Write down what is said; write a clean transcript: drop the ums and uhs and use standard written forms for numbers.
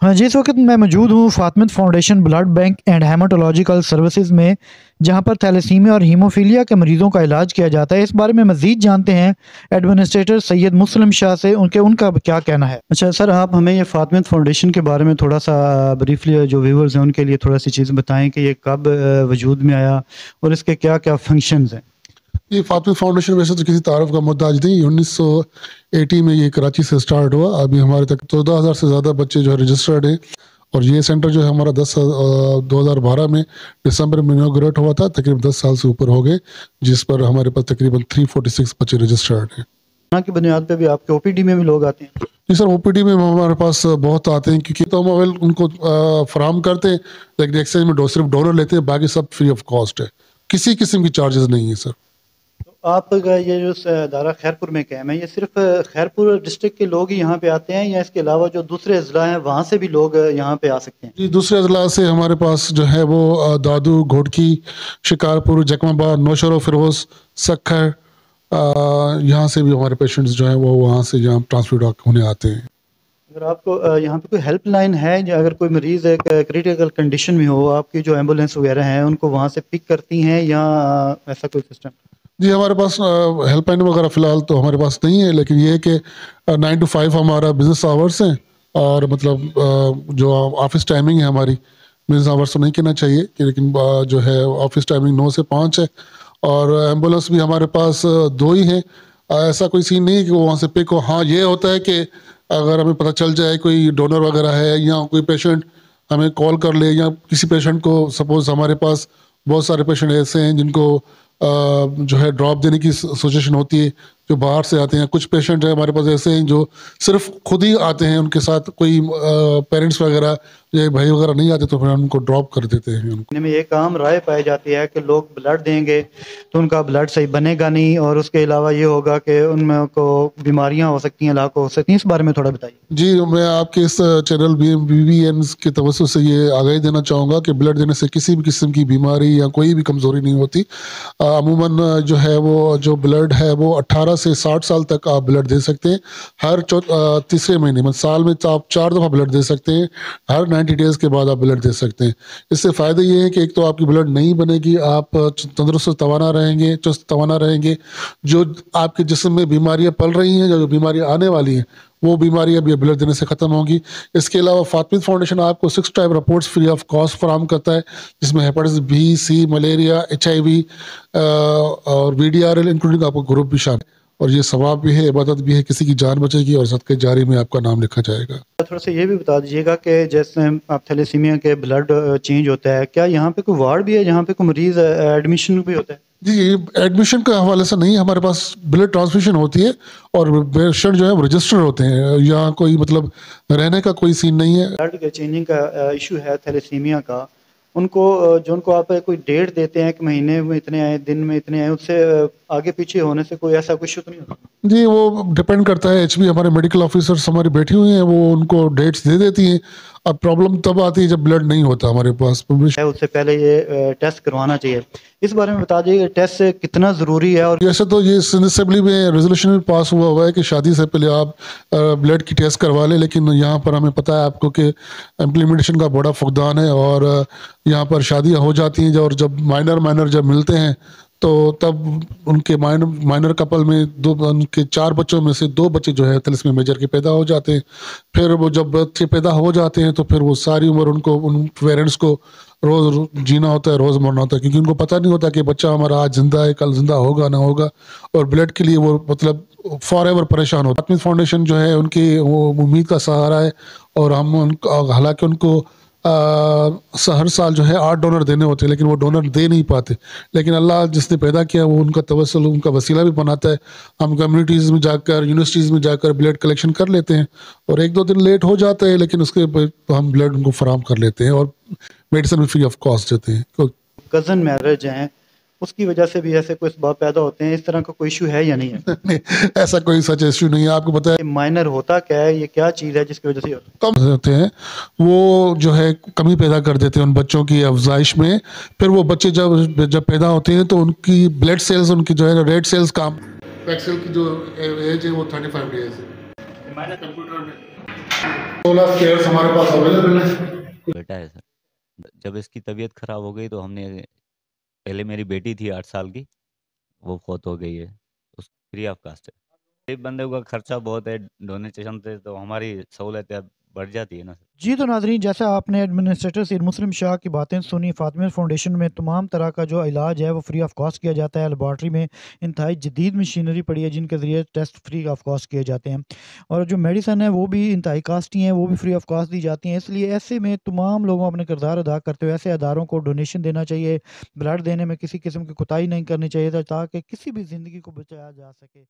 हाँ जी, इस वक्त मैं मौजूद हूँ Fatima foundation blood bank and haematological services में, जहाँ पर थैलेसीमिया और हीमोफीलिया के मरीजों का इलाज किया जाता है। इस बारे में मजीद जानते हैं एडमिनिस्ट्रेटर सैयद मुस्लिम शाह से, उनका क्या कहना है। अच्छा सर, आप हमें ये फातिमा फाउंडेशन के बारे में थोड़ा सा ब्रीफली जो व्यूवर्स हैं उनके लिए थोड़ा सी चीज़ बताएं कि ये कब वजूद में आया और इसके क्या क्या फंक्शंस हैं। ये फातिमा फाउंडेशन वैसे तो किसी तारुफ का मुद्दा आज नहीं, 1980 में ये कराची से स्टार्ट हुआ। अभी हमारे तक 14,000 से ज़्यादा बच्चे जो है रजिस्टर्ड हैं। और ये सेंटर जो है हमारा 2012 में दिसंबर में इनॉग्रेट हुआ था। तकरीबन 10 साल से ऊपर हो गए, जिस पर हमारे पास तकरीबन 346 बच्चे रजिस्टर्ड हैं। की बुनियाद पे भी आपके ओपीडी में भी लोग आते हैं? जी सर, ओपीडी में हमारे पास बहुत आते हैं, क्योंकि तो हम उनको फराम करते हैं, लेकिन एक्सचेंज में सिर्फ डोनर लेते हैं, बाकी सब फ्री ऑफ कॉस्ट है, किसी किस्म की चार्जेस नहीं है सर। आपका ये जो दायरा खैरपुर में कैम है, ये सिर्फ खैरपुर डिस्ट्रिक्ट के लोग ही यहाँ पे आते हैं या इसके अलावा जो दूसरे अजला हैं वहाँ से भी लोग यहाँ पे आ सकते हैं? जी, दूसरे अजला से हमारे पास जो है वो दादू, घोड़की, शिकारपुर, जकमाबाद, नौशहरा, फिरोज, सक्खर, यहाँ से भी हमारे पेशेंट्स जो हैं वो वहाँ से यहाँ ट्रांसफर होने आते हैं। अगर आपको यहाँ पे कोई हेल्पलाइन है, या अगर कोई मरीज़ एक क्रिटिकल कंडीशन में हो, आपकी जो एम्बुलेंस वगैरह हैं उनको वहाँ से पिक करती हैं या ऐसा कोई सिस्टम? जी, हमारे पास हेल्पलाइन वगैरह फ़िलहाल तो हमारे पास नहीं है, लेकिन ये है कि 9 to 5 हमारा बिज़नेस आवर्स हैं। और मतलब जो ऑफिस टाइमिंग है हमारी, बिज़नेस आवर्स तो नहीं कहना चाहिए कि, लेकिन जो है ऑफिस टाइमिंग 9 से 5 है। और एम्बुलेंस भी हमारे पास 2 ही हैं। ऐसा कोई सीन नहीं है कि वो वहाँ से पिक हो। हाँ, ये होता है कि अगर हमें पता चल जाए कोई डोनर वगैरह है या कोई पेशेंट हमें कॉल कर ले, या किसी पेशेंट को सपोज़ हमारे पास बहुत सारे पेशेंट ऐसे हैं जिनको जो है ड्रॉप देने की सिचुएशन होती है, जो बाहर से आते हैं। कुछ पेशेंट है हमारे पास ऐसे हैं जो सिर्फ खुद ही आते हैं, उनके साथ कोई पेरेंट्स वगैरह या भाई वगैरह नहीं आते, तो फिर हम उनको ड्रॉप कर देते हैं। उनको में एक आम राय पाई जाती है कि लोग ब्लड देंगे तो उनका ब्लड सही बनेगा नहीं, और उसके अलावा ये होगा कि उनमें को बीमारियां हो सकती हैं, लाख हो सकती हैं। इस बारे में थोड़ा बताइए। जी, मैं आपके इस चैनल BBN के तवज्जो से ये आगाही देना चाहूँगा कि ब्लड देने से किसी भी किस्म की बीमारी या कोई भी कमज़ोरी नहीं होती। अमूमन जो है वो जो ब्लड है वो 18 से 60 साल तक आप ब्लड दे सकते हैं। हर तीसरे महीने में, साल में आप 4 दफ़ा ब्लड दे सकते हैं। हर 90 डेज़ के बाद आप ब्लड दे सकते हैं। इससे फ़ायदे ये है कि एक तो आपकी ब्लड नहीं बनेगी, आप तंदुरुस्त तवाना रहेंगे, चुस्त तवाना रहेंगे। जो आपके जिस्म में बीमारियाँ पल रही हैं, जो बीमारियाँ आने वाली हैं, वो बीमारियाँ भी ब्लड देने से ख़त्म होंगी। इसके अलावा फातिमा फाउंडेशन आपको 6 type reports free of cost फराहम करता है, जिसमें हेपेटाइटिस बी, सी, मलेरिया, HIV और VDRL इंक्लूडिंग आपको ग्रुप भी शामिल है। और ये सवाब भी है, इबादत भी है, किसी की जान बचेगी और सदक़े जारी में आपका नाम लिखा जाएगा। थोड़ा सा ये भी बता दीजिएगा कि जैसे आप थैलेसीमिया के ब्लड चेंज होता है, क्या यहाँ पे कोई वार्ड भी है जहाँ पे कोई मरीज एडमिशन भी होता है? जी, एडमिशन के हवाले से नहीं, हमारे पास ब्लड ट्रांसफ्यूशन होती है और पेशेंट जो है वो रजिस्टर होते हैं। यहाँ कोई मतलब रहने का कोई सीन नहीं है। ब्लड चेंजिंग का इशू है थैलेसीमिया का, उनको जो उनको आप कोई डेट देते हैं कि महीने में इतने आए, दिन में इतने आए, उससे आगे पीछे होने से कोई ऐसा कुछ तो नहीं होता? जी, वो डिपेंड करता है। HB हमारे मेडिकल ऑफिसर्स हमारी बैठी हुई हैं, वो उनको डेट्स दे देती हैं। अब प्रॉब्लम तब आती है जब ब्लड नहीं होता हमारे पास। उससे पहले ये टेस्ट करवाना चाहिए। इस बारे में बता दीजिए टेस्ट कितना ज़रूरी है। और जैसे तो ये असेंबली में रेजोल्यूशन भी पास हुआ है कि शादी से पहले आप ब्लड की टेस्ट करवा लें, लेकिन यहाँ पर हमें पता है आपको कि इम्प्लीमेंटेशन का बड़ा फुकदान है। और यहाँ पर शादियाँ हो जाती हैं, और जब माइनर जब मिलते हैं तो तब उनके माइनर कपल में उनके 4 बच्चों में से 2 बच्चे जो है थैलेसीमिया मेजर के पैदा हो जाते हैं। फिर वो जब बच्चे पैदा हो जाते हैं तो फिर वो सारी उम्र उनको, उन पेरेंट्स को रोज़ जीना होता है, रोज़ मरना होता है, क्योंकि उनको पता नहीं होता कि बच्चा हमारा आज जिंदा है, कल जिंदा होगा ना होगा। और ब्लड के लिए वो मतलब फॉर एवर परेशान होता है। फातिमा फाउंडेशन जो है उनकी वो उम्मीद का सहारा है। और हम उनको, हालांकि उनको हर साल जो है 8 डोनर देने होते हैं, लेकिन वो डोनर दे नहीं पाते। लेकिन अल्लाह जिसने पैदा किया वो उनका तवस्सुल, उनका वसीला भी बनाता है। हम कम्युनिटीज़ में जाकर, यूनिवर्सिटीज़ में जाकर ब्लड कलेक्शन कर लेते हैं, और 1-2 दिन लेट हो जाते हैं, लेकिन उसके हम ब्लड उनको फराहम कर लेते हैं और मेडिसिन भी फ्री ऑफ कॉस्ट देते हैं। कज़न मैरिज हैं, उसकी वजह से भी ऐसे कोई असबाब पैदा होते हैं, इस तरह का कोई इशू है या नहीं है? नहीं, ऐसा कोई सच इशू नहीं है। आपको पता है माइनर होता क्या है, ये क्या चीज़ है जिसकी वजह से कम होते हैं, वो जो है कमी पैदा कर देते हैं उन बच्चों की अफजाइश में। फिर वो बच्चे जब पैदा होते हैं तो उनकी ब्लड सेल्स, उनकी जो है रेड सेल्स काम, रेड सेल की जो एज है वो 35 डेज है। कंप्यूटर में 16 स्केयर्स हमारे पास अवेलेबल है। बेटा है सर। जब इसकी तबीयत खराब हो गई तो हमने, पहले मेरी बेटी थी 8 साल की, वो फौत हो गई है, उस फ्री ऑफ कास्ट है। गरीब बंदे का खर्चा बहुत है, डोनेशन से तो हमारी सहूलत बढ़ जाती है ना सर। जी तो नाजरीन, जैसा आपने एडमिनिस्ट्रेटर सैयद मुस्लिम शाह की बातें सुनी, फातिमा फाउंडेशन में तमाम तरह का जो इलाज है वो फ्री ऑफ कॉस्ट किया जाता है। लेबॉर्ट्री में इंतहाई जदीद मशीनरी पड़ी है जिनके ज़रिए टेस्ट फ्री ऑफ कॉस्ट किए जाते हैं, और जो मेडिसन है वो भी इंतहाई कास्टली हैं, वो भी फ्री ऑफ कॉस्ट दी जाती हैं। इसलिए ऐसे में तमाम लोगों अपने किरदार अदा करते हुए ऐसे अदारों को डोनेशन देना चाहिए। ब्लड देने में किसी किस्म की कोताही नहीं करनी चाहिए ताकि किसी भी ज़िंदगी को बचाया जा सके।